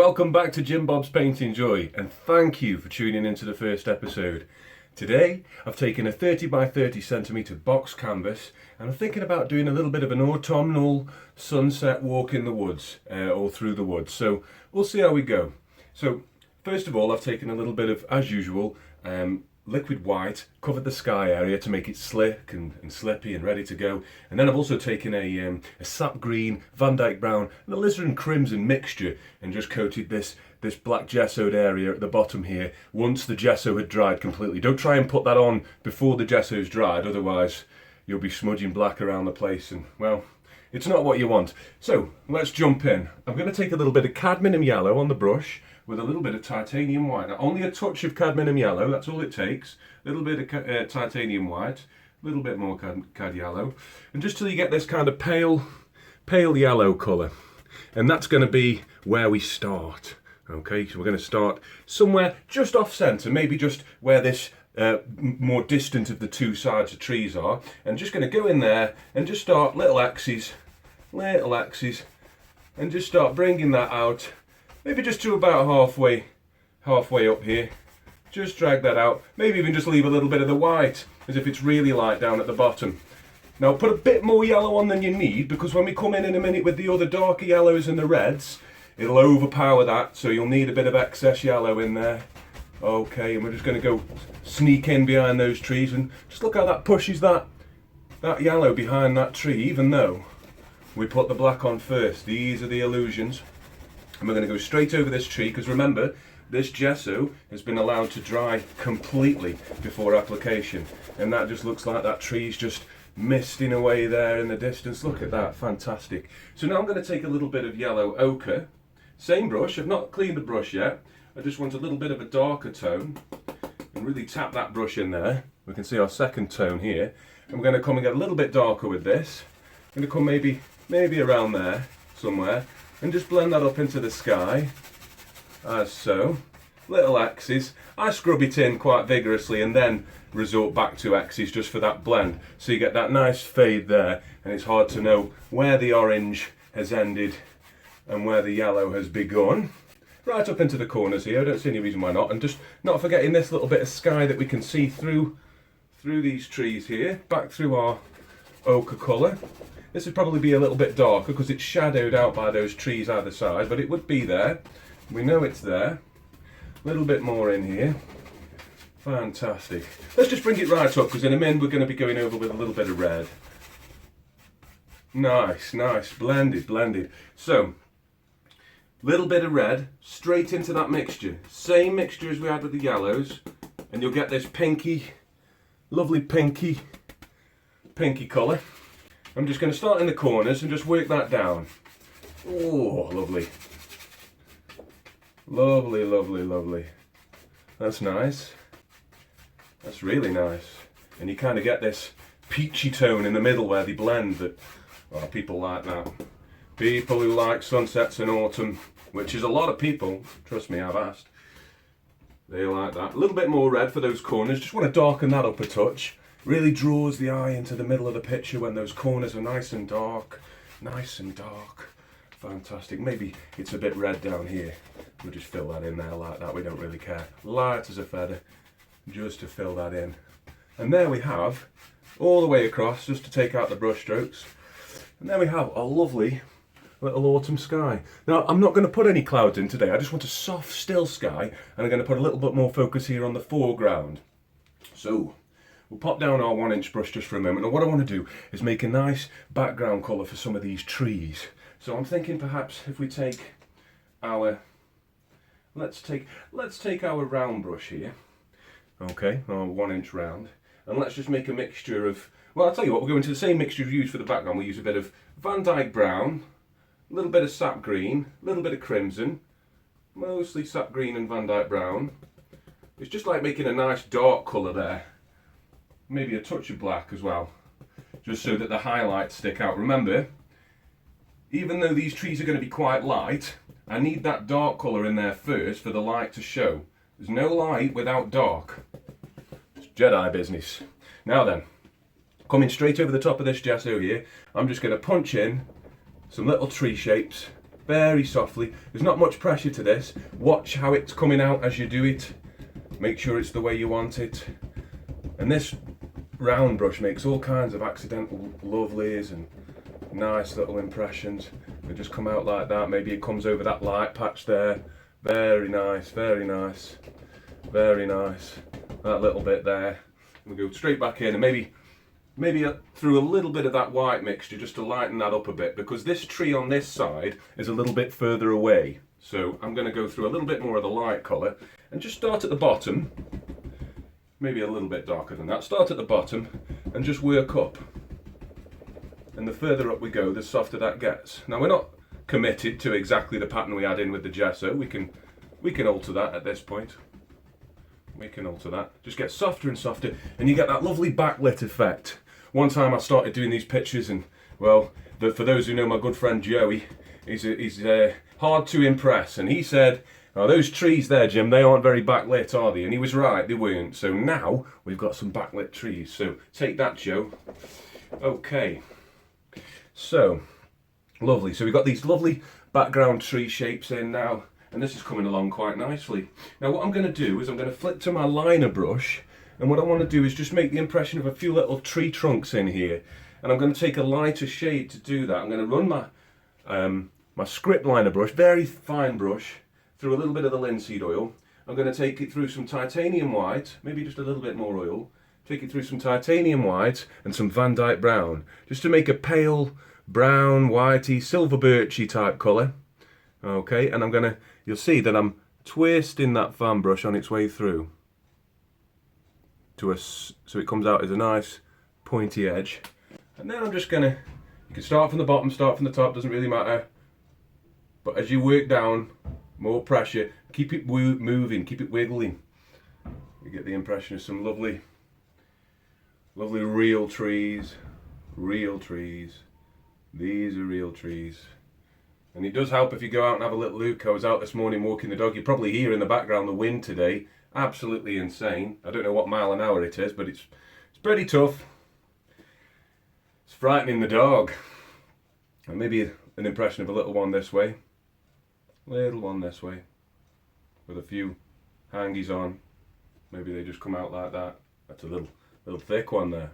Welcome back to Jimbobs Painting Joy, and thank you for tuning into the first episode. Today I've taken a 30 by 30 centimetre box canvas and I'm thinking about doing a little bit of an autumnal sunset walk in the woods, or through the woods, so we'll see how we go. So first of all, I've taken a little bit of, as usual, liquid white, covered the sky area to make it slick and slippy and ready to go. And then I've also taken a sap green, Van Dyke brown and a alizarin crimson mixture and just coated this black gessoed area at the bottom here once the gesso had dried completely. Don't try and put that on before the gesso's dried, otherwise you'll be smudging black around the place and, well, it's not what you want. So let's jump in. I'm going to take a little bit of cadmium yellow on the brush with a little bit of titanium white. Now, only a touch of cadmium yellow, that's all it takes. A little bit of titanium white, a little bit more cad yellow, and just till you get this kind of pale yellow colour. And that's going to be where we start. Okay, so we're going to start somewhere just off centre, maybe just where this more distant of the two sides of trees are, and just going to go in there and just start little axes, and just start bringing that out. Maybe just to about halfway up here. Just drag that out. Maybe even just leave a little bit of the white, as if it's really light down at the bottom. Now put a bit more yellow on than you need, because when we come in a minute with the other darker yellows and the reds, it'll overpower that, so you'll need a bit of excess yellow in there. Okay, and we're just going to go sneak in behind those trees, and just look how that pushes that yellow behind that tree, even though we put the black on first. These are the illusions. And we're going to go straight over this tree, because remember, this gesso has been allowed to dry completely before application. And that just looks like that tree's just misting away there in the distance. Look at that, fantastic. So now I'm going to take a little bit of yellow ochre. Same brush, I've not cleaned the brush yet. I just want a little bit of a darker tone. And really tap that brush in there. We can see our second tone here. And we're going to come and get a little bit darker with this. I'm going to come maybe around there somewhere. And just blend that up into the sky, as so. Little X's. I scrub it in quite vigorously and then resort back to X's just for that blend. So you get that nice fade there, and it's hard to know where the orange has ended and where the yellow has begun. Right up into the corners here, I don't see any reason why not. And just not forgetting this little bit of sky that we can see through these trees here, back through our ochre colour. This would probably be a little bit darker because it's shadowed out by those trees either side, but it would be there. We know it's there. A little bit more in here. Fantastic. Let's just bring it right up, because in a minute we're going to be going over with a little bit of red. Nice, blended. So, little bit of red straight into that mixture. Same mixture as we had with the yellows, and you'll get this pinky, lovely pinky colour. I'm just going to start in the corners and just work that down. Oh, lovely. Lovely. That's nice. That's really nice. And you kind of get this peachy tone in the middle where they blend that, well, people like that. People who like sunsets in autumn, which is a lot of people, trust me, I've asked. They like that. A little bit more red for those corners. Just want to darken that up a touch. Really draws the eye into the middle of the picture when those corners are nice and dark. Fantastic. Maybe it's a bit red down here. We'll just fill that in there like that. We don't really care. Light as a feather, just to fill that in. And there we have, all the way across, just to take out the brush strokes. And there we have a lovely little autumn sky. Now, I'm not going to put any clouds in today. I just want a soft, still sky. And I'm going to put a little bit more focus here on the foreground. So, we'll pop down our 1-inch brush just for a moment. And what I want to do is make a nice background colour for some of these trees. So I'm thinking perhaps if we take our, let's take our round brush here. Okay, our 1-inch round. And let's just make a mixture of, well, I'll tell you what, we'll go into the same mixture we used for the background. We'll use a bit of Van Dyke brown, a little bit of sap green, a little bit of crimson, mostly sap green and Van Dyke brown. It's just like making a nice dark colour there. Maybe a touch of black as well, just so that the highlights stick out. Remember, even though these trees are going to be quite light, I need that dark colour in there first for the light to show. There's no light without dark. It's Jedi business. Now then, coming straight over the top of this gesso here, I'm just going to punch in some little tree shapes very softly. There's not much pressure to this. Watch how it's coming out as you do it. Make sure it's the way you want it. And this round brush makes all kinds of accidental lovelies and nice little impressions. They just come out like that. Maybe it comes over that light patch there. Very nice, very nice, very nice. That little bit there. We go straight back in, and maybe through a little bit of that white mixture just to lighten that up a bit, because this tree on this side is a little bit further away. So I'm going to go through a little bit more of the light colour and just start at the bottom. Maybe a little bit darker than that. Start at the bottom and just work up. And the further up we go, the softer that gets. Now we're not committed to exactly the pattern we had in with the gesso. We can alter that at this point. We can alter that. Just get softer and softer, and you get that lovely backlit effect. One time I started doing these pictures, and well, for those who know my good friend Joey, he's hard to impress, and he said, "Oh, those trees there, Jim, they aren't very backlit, are they?" And he was right, they weren't. So now we've got some backlit trees. So take that, Joe. Okay. So lovely. So we've got these lovely background tree shapes in now, and this is coming along quite nicely. Now what I'm going to do is I'm going to flip to my liner brush, and what I want to do is just make the impression of a few little tree trunks in here, and I'm going to take a lighter shade to do that. I'm going to run my script liner brush, very fine brush, through a little bit of the linseed oil. I'm going to take it through some titanium white, maybe just a little bit more oil. Take it through some titanium white and some Van Dyke brown, just to make a pale brown, whitey, silver birchy type colour. Okay, and you'll see that I'm twisting that fan brush on its way through so it comes out as a nice pointy edge. And then I'm just you can start from the bottom, start from the top, doesn't really matter. But as you work down, more pressure, keep it moving, keep it wiggling. You get the impression of some lovely real trees, real trees. These are real trees. And it does help if you go out and have a little look. I was out this morning walking the dog. You probably hear in the background the wind today. Absolutely insane. I don't know what mile an hour it is, but it's pretty tough. It's frightening the dog. And maybe an impression of a little one this way. Little one this way. With a few hangies on. Maybe they just come out like that. That's a little thick one there.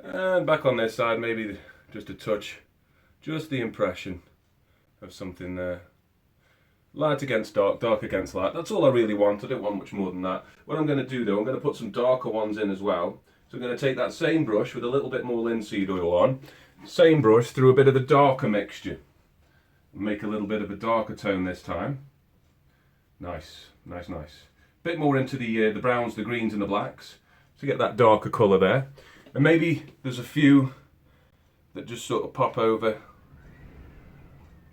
And back on this side, maybe just a touch. Just the impression of something there. Light against dark, dark against light. That's all I really want. I don't want much more than that. What I'm going to do though, I'm going to put some darker ones in as well. So I'm going to take that same brush with a little bit more linseed oil on. Same brush through a bit of the darker mixture. Make a little bit of a darker tone this time. Nice, nice, nice. Bit more into the browns, the greens and the blacks. To get that darker colour there. And maybe there's a few that just sort of pop over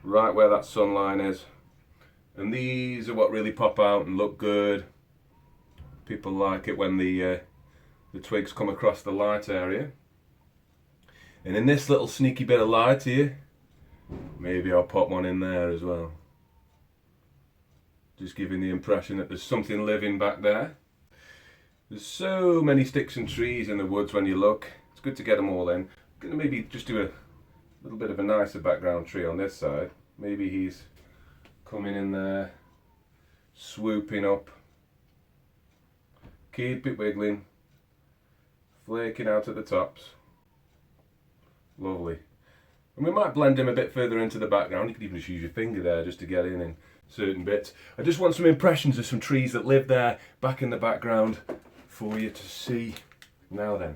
right where that sun line is. And these are what really pop out and look good. People like it when the twigs come across the light area. And in this little sneaky bit of light here, maybe I'll pop one in there as well. Just giving the impression that there's something living back there. There's so many sticks and trees in the woods when you look. It's good to get them all in. I'm going to maybe just do a little bit of a nicer background tree on this side. Maybe he's coming in there, swooping up. Keep it wiggling. Flaking out at the tops. Lovely. And we might blend him a bit further into the background. You could even just use your finger there just to get in certain bits. I just want some impressions of some trees that live there back in the background for you to see. Now then,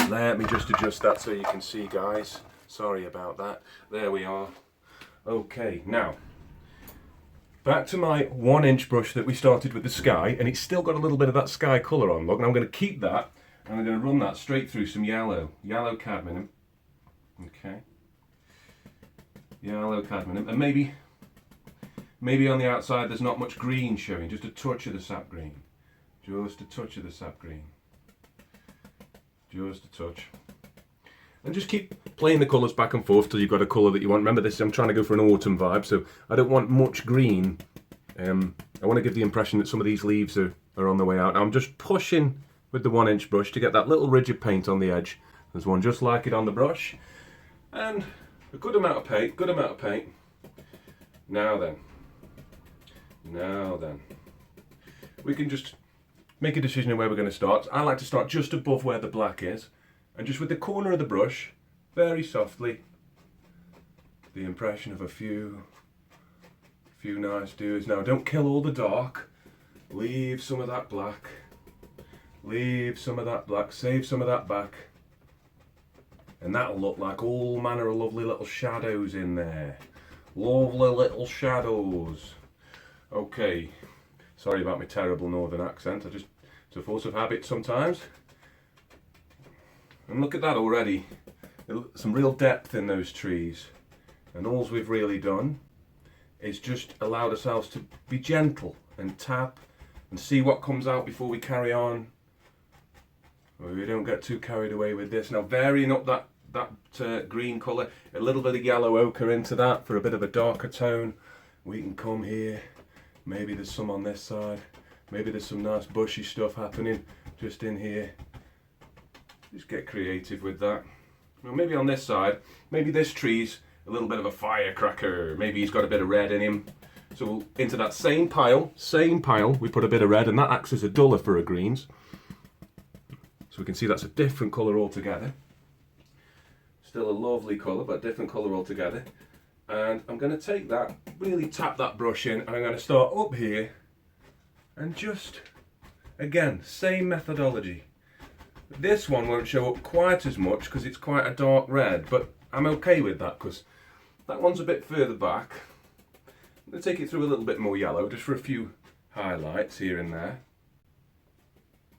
let me just adjust that so you can see, guys. Sorry about that. There we are. Okay, now back to my 1-inch brush that we started with the sky, and it's still got a little bit of that sky colour on. Look, and I'm going to keep that, and I'm going to run that straight through some yellow cadmium. Okay, yellow cadmium, and maybe on the outside there's not much green showing, just a touch of the sap green, just a touch of the sap green, just a touch. And just keep playing the colours back and forth till you've got a colour that you want. Remember this, I'm trying to go for an autumn vibe, so I don't want much green. I want to give the impression that some of these leaves are on the way out. Now I'm just pushing with the 1-inch brush to get that little ridge of paint on the edge. There's one just like it on the brush. And a good amount of paint, good amount of paint. Now then, we can just make a decision of where we're going to start. I like to start just above where the black is, and just with the corner of the brush, very softly, the impression of a few nice doers. Now don't kill all the dark, leave some of that black, leave some of that black, save some of that back, and that'll look like all manner of lovely little shadows in there. Lovely little shadows. Okay, sorry about my terrible northern accent, it's a force of habit sometimes. And look at that already, some real depth in those trees. And all we've really done is just allowed ourselves to be gentle and tap and see what comes out before we carry on. We don't get too carried away with this. Now varying up that green colour, a little bit of yellow ochre into that for a bit of a darker tone. We can come here, maybe there's some on this side, maybe there's some nice bushy stuff happening just in here. Just get creative with that. Well, maybe on this side, maybe this tree's a little bit of a firecracker, maybe he's got a bit of red in him. So into that same pile, we put a bit of red, and that acts as a duller for our greens. So we can see that's a different colour altogether. Still a lovely colour, but a different colour altogether. And I'm going to take that, really tap that brush in, and I'm going to start up here and just, again, same methodology. This one won't show up quite as much because it's quite a dark red, but I'm okay with that because that one's a bit further back. I'm going to take it through a little bit more yellow, just for a few highlights here and there.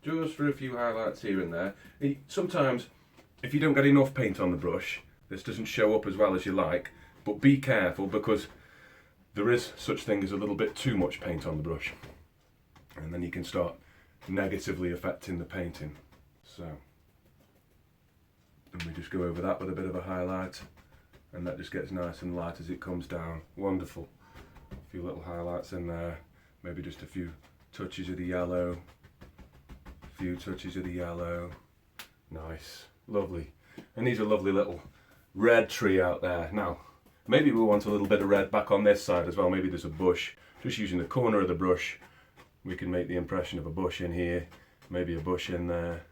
Just for a few highlights here and there. Sometimes, if you don't get enough paint on the brush, this doesn't show up as well as you like, but be careful because there is such thing as a little bit too much paint on the brush, and then you can start negatively affecting the painting. So, and we just go over that with a bit of a highlight, and that just gets nice and light as it comes down. Wonderful. A few little highlights in there, maybe just a few touches of the yellow, a few touches of the yellow. Nice. Lovely. And these are lovely little red tree out there. Now, maybe we want a little bit of red back on this side as well. Maybe there's a bush. Just using the corner of the brush, we can make the impression of a bush in here. Maybe a bush in there.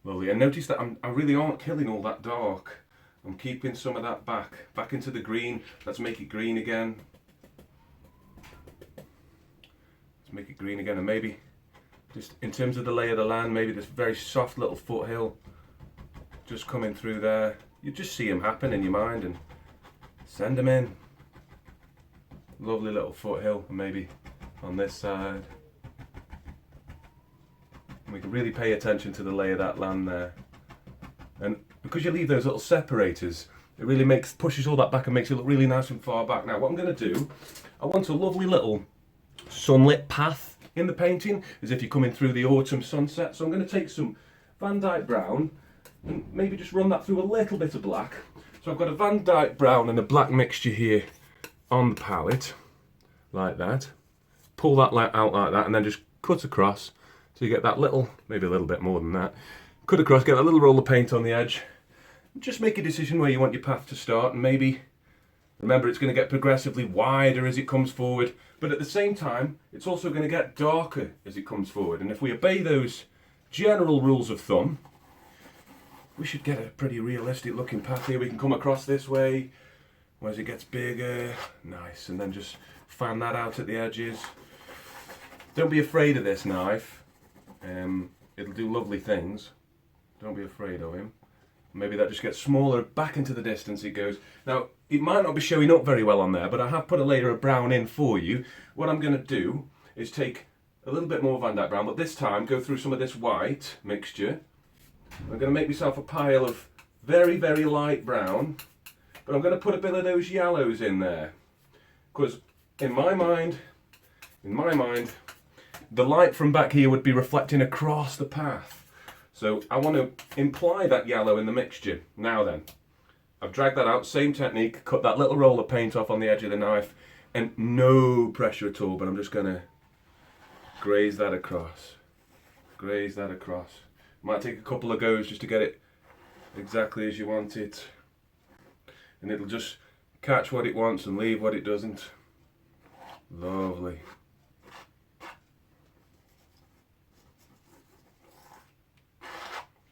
Lovely. And notice that I really aren't killing all that dark. I'm keeping some of that back into the green. Let's make it green again. Let's make it green again. And maybe, just in terms of the lay of the land, maybe this very soft little foothill just coming through there. You just see them happen in your mind and send them in. Lovely little foothill, maybe on this side. And we can really pay attention to the lay of that land there. And because you leave those little separators, it really pushes all that back and makes it look really nice and far back. Now what I'm going to do, I want a lovely little sunlit path in the painting, as if you're coming through the autumn sunset. So I'm going to take some Van Dyke brown and maybe just run that through a little bit of black. So I've got a Van Dyke brown and a black mixture here on the palette, like that. Pull that out like that, and then just cut across, so you get that little, maybe a little bit more than that. Cut across, get a little roll of paint on the edge. Just make a decision where you want your path to start, and maybe, remember, it's going to get progressively wider as it comes forward, but at the same time, it's also going to get darker as it comes forward. And if we obey those general rules of thumb, we should get a pretty realistic looking path here. We can come across this way as it gets bigger. Nice. And then just fan that out at the edges. Don't be afraid of this knife. It'll do lovely things. Don't be afraid of him. Maybe that just gets smaller, back into the distance it goes. Now, it might not be showing up very well on there, but I have put a layer of brown in for you. What I'm going to do is take a little bit more Van Dyke brown, but this time go through some of this white mixture. I'm going to make myself a pile of very, very light brown, but I'm going to put a bit of those yellows in there. Because in my mind, the light from back here would be reflecting across the path. So I want to imply that yellow in the mixture. Now then, I've dragged that out, same technique, cut that little roll of paint off on the edge of the knife, and no pressure at all, but I'm just going to graze that across. Graze that across. Might take a couple of goes just to get it exactly as you want it. and it'll just catch what it wants and leave what it doesn't. Lovely.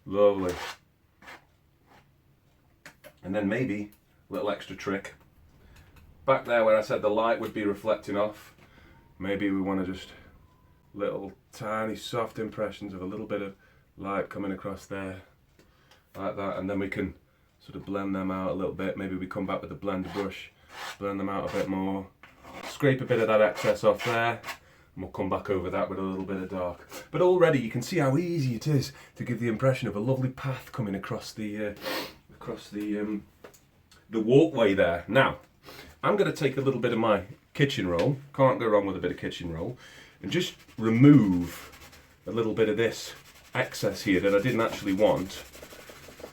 Lovely. And then maybe a little extra trick. Back there where I said the light would be reflecting off, maybe we want to just little tiny soft impressions of a little bit of light coming across there, like that, and then we can sort of blend them out a little bit. Maybe we come back with the blender brush, blend them out a bit more, scrape a bit of that excess off there, and we'll come back over that with a little bit of dark. But already you can see how easy it is to give the impression of a lovely path coming across the walkway there. Now, I'm going to take a little bit of my kitchen roll, can't go wrong with a bit of kitchen roll, and just remove a little bit of this excess here that I didn't actually want,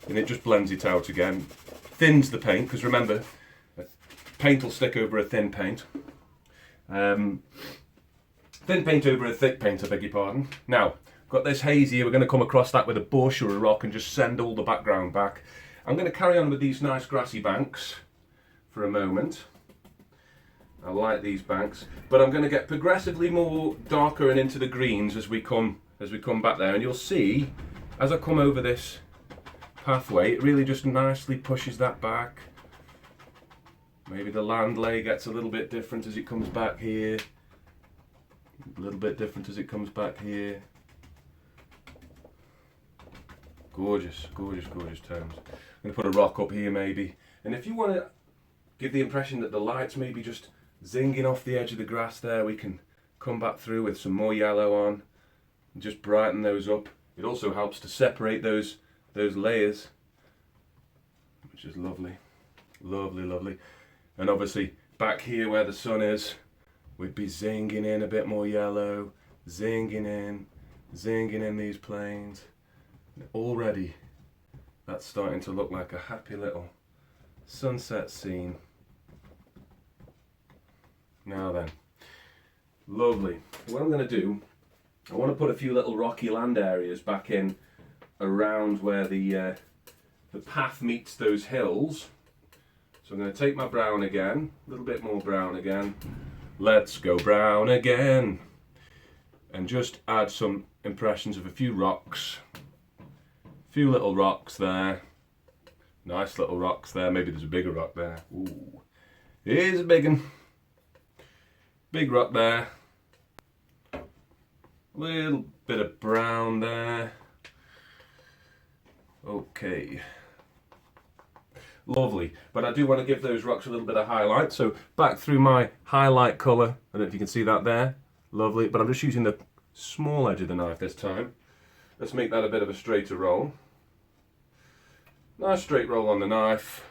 and it just blends it out again, thins the paint, because remember, paint will stick over a thin paint. Thin paint over a thick paint, I beg your pardon. Now, got this haze here, we're going to come across that with a bush or a rock and just send all the background back. I'm going to carry on with these nice grassy banks for a moment. I like these banks, but I'm going to get progressively more darker and into the greens as we come back there, and you'll see as I come over this pathway, it really just nicely pushes that back. Maybe the land lay gets a little bit different as it comes back here, a little bit different as it comes back here. Gorgeous, gorgeous, gorgeous tones. I'm going to put a rock up here maybe, and if you want to give the impression that the light's maybe just zinging off the edge of the grass there, we can come back through with some more yellow on and just brighten those up. It also helps to separate those layers, which is lovely, lovely, lovely. And obviously back here where the sun is, we'd be zinging in a bit more yellow, zinging in these planes. And already that's starting to look like a happy little sunset scene. Now then, lovely. What I'm going to do, I want to put a few little rocky land areas back in around where the path meets those hills. So I'm going to take my brown again, a little bit more brown again. Let's go brown again. And just add some impressions of a few rocks. A few little rocks there. Nice little rocks there. Maybe there's a bigger rock there. Ooh, here's a big one. Big rock there. Little bit of brown there. Okay. Lovely. But I do want to give those rocks a little bit of highlight. So back through my highlight colour. I don't know if you can see that there. Lovely. But I'm just using the small edge of the knife this time. Let's make that a bit of a straighter roll. Nice straight roll on the knife.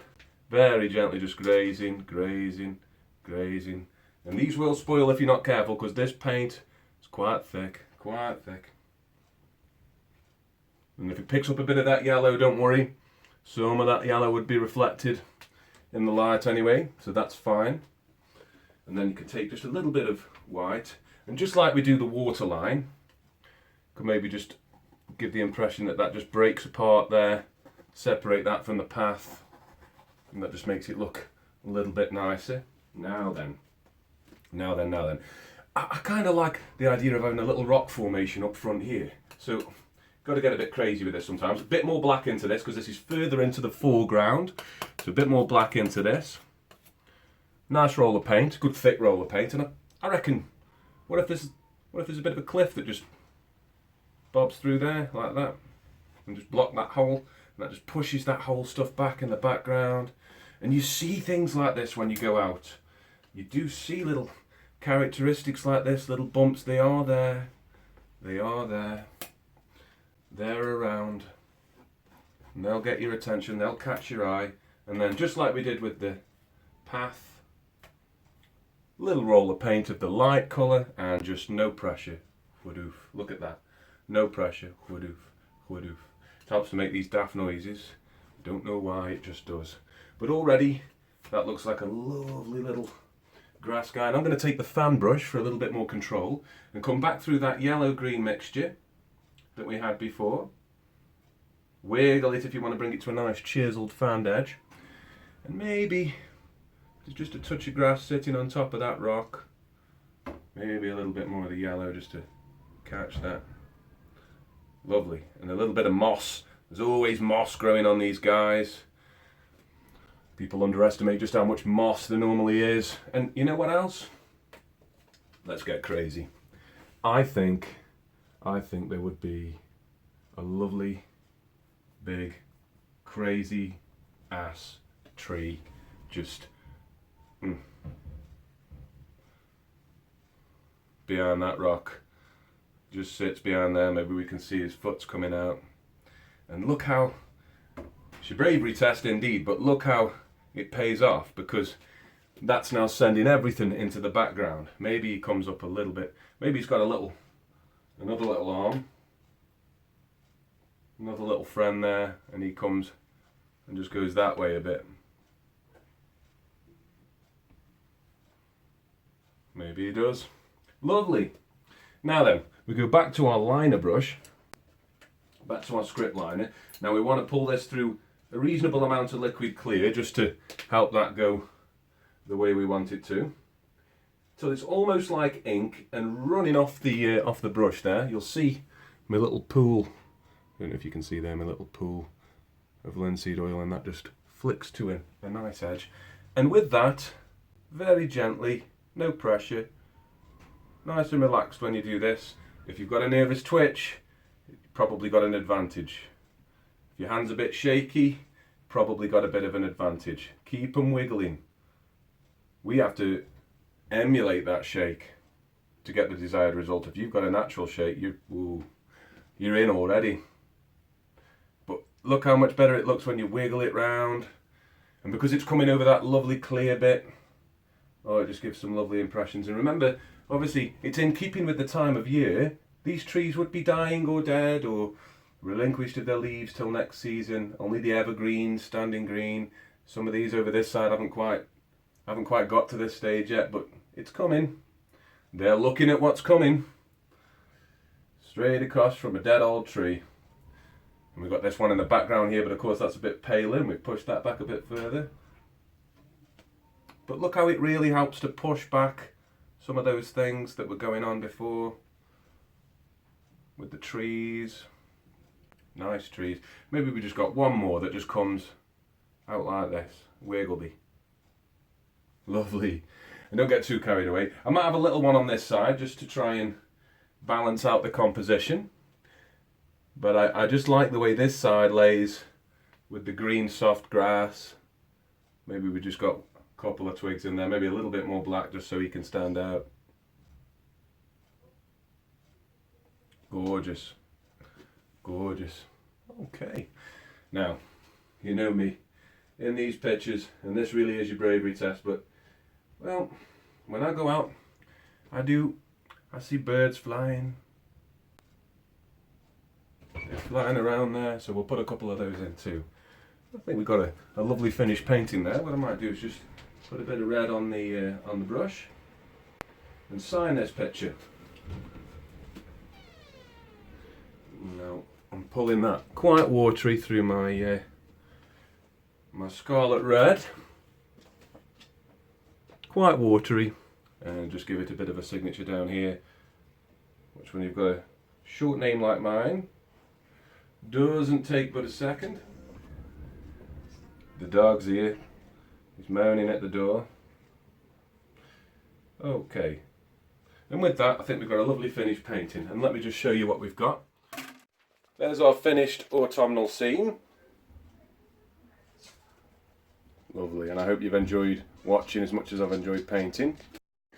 Very gently just grazing, grazing, grazing. And these will spoil if you're not careful, because this paint is quite thick, quite thick. And if it picks up a bit of that yellow, don't worry. Some of that yellow would be reflected in the light anyway, so that's fine. And then you can take just a little bit of white, and just like we do the water line, could maybe just give the impression that that just breaks apart there, separate that from the path, and that just makes it look a little bit nicer. Now then. I kind of like the idea of having a little rock formation up front here. So, got to get a bit crazy with this sometimes. A bit more black into this, because this is further into the foreground. So a bit more black into this. Nice roll of paint, good thick roll of paint. And I reckon, what if there's a bit of a cliff that just bobs through there, like that, and just block that hole, and that just pushes that whole stuff back in the background. And you see things like this when you go out. You do see little characteristics like this, little bumps. They are there. They are there. They're around. And they'll get your attention, they'll catch your eye. And then just like we did with the path, little roll of paint of the light colour, and just no pressure. Whadoof. Look at that. No pressure. Whadoof. Whadoof. It helps to make these daft noises. Don't know why, it just does. But already that looks like a lovely little grass guy. And I'm going to take the fan brush for a little bit more control and come back through that yellow-green mixture that we had before. Wiggle it if you want to bring it to a nice chiseled fanned edge. And maybe there's just a touch of grass sitting on top of that rock. Maybe a little bit more of the yellow just to catch that. Lovely. And a little bit of moss. There's always moss growing on these guys. People underestimate just how much moss there normally is. And you know what else? Let's get crazy. I think there would be a lovely, big, crazy ass tree just behind that rock. Just sits behind there. Maybe we can see his foot's coming out. And look how, it's a bravery test indeed, but look how it pays off, because that's now sending everything into the background. Maybe he comes up a little bit. Maybe he's got another little arm, another little friend there, and he comes and just goes that way a bit. Maybe he does. Lovely. Now then, we go back to our liner brush, back to our script liner. Now we want to pull this through a reasonable amount of liquid clear just to help that go the way we want it to. So it's almost like ink, and running off the brush there, you'll see my little pool. I don't know if you can see there, my little pool of linseed oil, and that just flicks to a nice edge. And with that, very gently, no pressure, nice and relaxed when you do this. If you've got a nervous twitch, you've probably got an advantage. If your hand's a bit shaky, probably got a bit of an advantage. Keep them wiggling. We have to emulate that shake to get the desired result. If you've got a natural shake, you're in already. But look how much better it looks when you wiggle it round. And because it's coming over that lovely clear bit, oh, it just gives some lovely impressions. And remember, obviously, it's in keeping with the time of year. These trees would be dying or dead or relinquished of their leaves till next season. Only the evergreens standing green. Some of these over this side haven't quite got to this stage yet, but it's coming. They're looking at what's coming. Straight across from a dead old tree. And we've got this one in the background here, but of course that's a bit paler, and we've pushed that back a bit further. But look how it really helps to push back some of those things that were going on before with the trees. Nice trees. Maybe we just got one more that just comes out like this. Wiggly. Lovely. And don't get too carried away. I might have a little one on this side just to try and balance out the composition. But I just like the way this side lays with the green soft grass. Maybe we just got a couple of twigs in there. Maybe a little bit more black just so he can stand out. Gorgeous. Gorgeous. Okay. Now, you know me. In these pictures, and this really is your bravery test, but, well, when I go out, I see birds flying. They're flying around there, so we'll put a couple of those in too. I think we've got a lovely finished painting there. What I might do is just put a bit of red on the brush and sign this picture. Now I'm pulling that quite watery through my my scarlet red. Quite watery, and just give it a bit of a signature down here, which when you've got a short name like mine, doesn't take but a second. The dog's here. He's moaning at the door. Okay. And with that, I think we've got a lovely finished painting. And let me just show you what we've got. There's our finished autumnal scene. Lovely, and I hope you've enjoyed watching as much as I've enjoyed painting.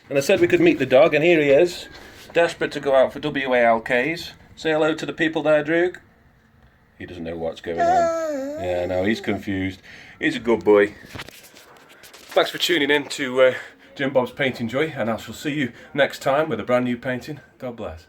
And I said we could meet the dog, and here he is, desperate to go out for WALKs. Say hello to the people there, Droog. He doesn't know what's going on. Yeah, no, he's confused. He's a good boy. Thanks for tuning in to Jimbobs Painting Joy, and I shall see you next time with a brand new painting. God bless.